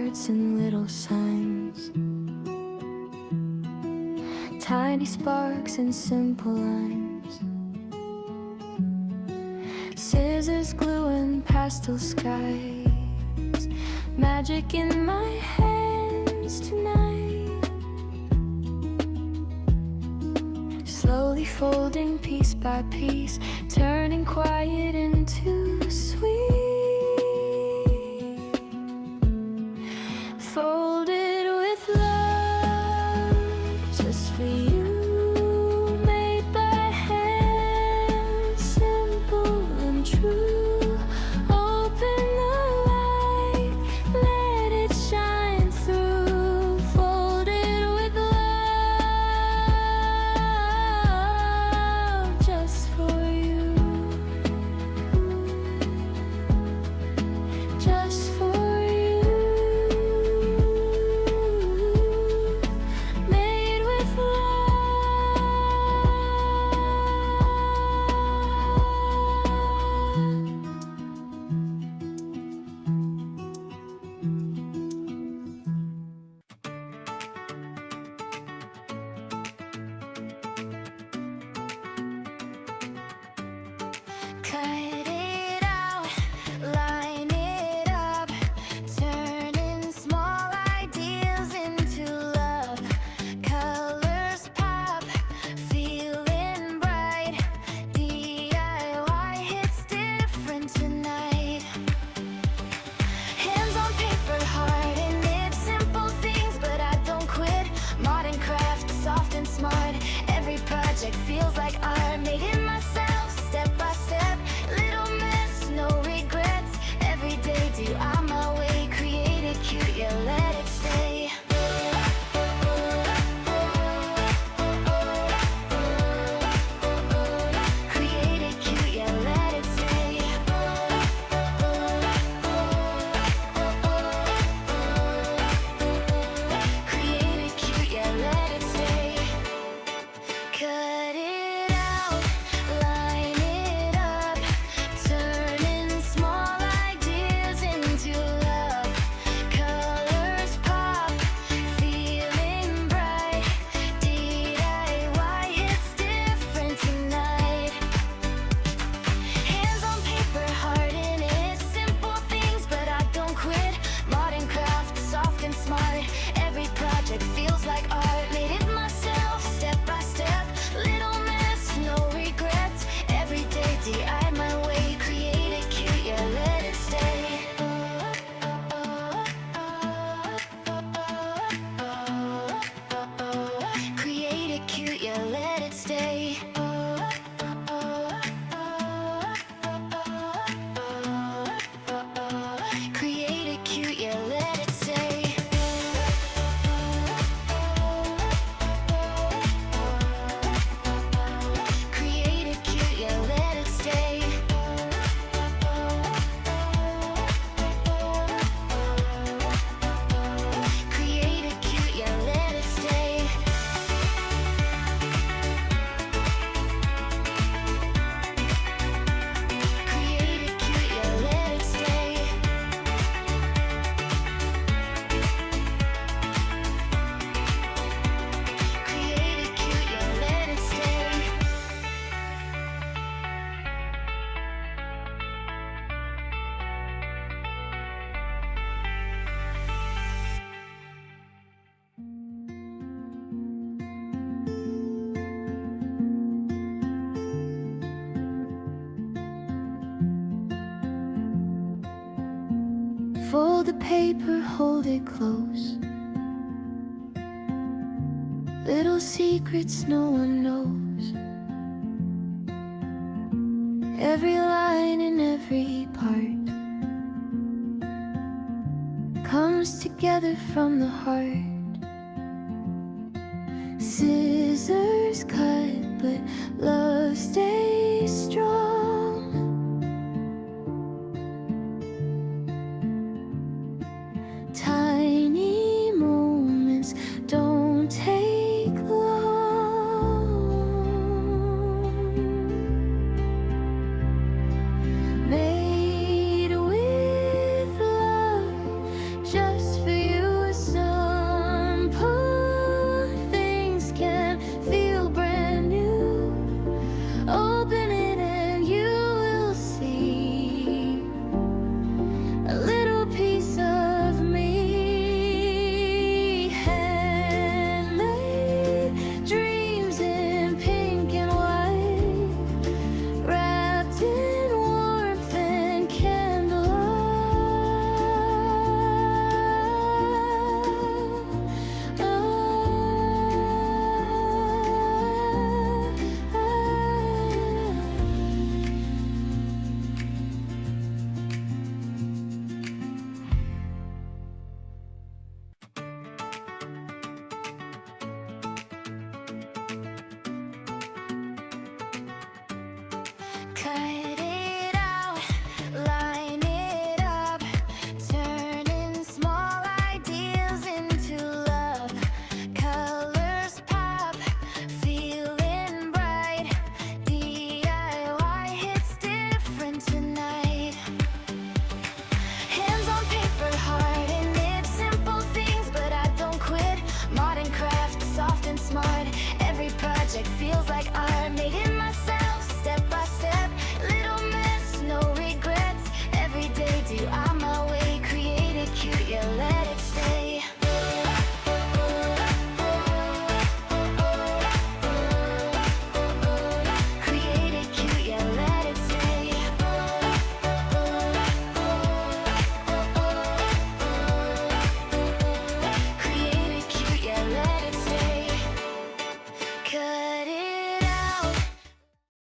hearts and little signs, tiny sparks and simple lines, scissors, glue, and pastel skies, magic in my hands tonight, slowly folding piece by piece, turning quiet into sweet. Folded with love, just for you, made by hand, simple and true. Open the light, let it shine through. Folded with love, just for you, just for you. Made with cut it out, line it up, turning small ideas into love. Colors pop, feeling bright. DIY hits different tonight. Hands on paper, heart in it. Simple things, but I don't quit. Modern craft, soft and smart. Every project feels like art. Made it myself, step by step. Little mess, no regrets. Every day do I my way. Create it cute, yeah, let it stay. Create it cute, yeah, let it stay. Create it cute, yeah, let it stay. Cut it out, line it up, turning small ideas into love. Colors pop, feeling bright. DIY hits different tonight. Hands on paper, heart in it. Simple things, but I don't quit. Modern craft, soft and smart. Every project feels like art. Made it myself, step by step. Little mess, no regrets. Every day DIY my way. Create it cute, yeah, let it stay. Create it cute, yeah, let it stay. Create it cute, yeah, let it stay. Create it cute, yeah, let it stay. Create it cute, yeah, let it stay. Create it cute, yeah, let it stay. Create it cute, yeah, let it stay. Fold the paper, hold it close. Little secrets no one knows. Every line and every part comes together from the heart. Scissors cut, but love stays strong. Tiny moments don't take long. Made with love, just for you. time.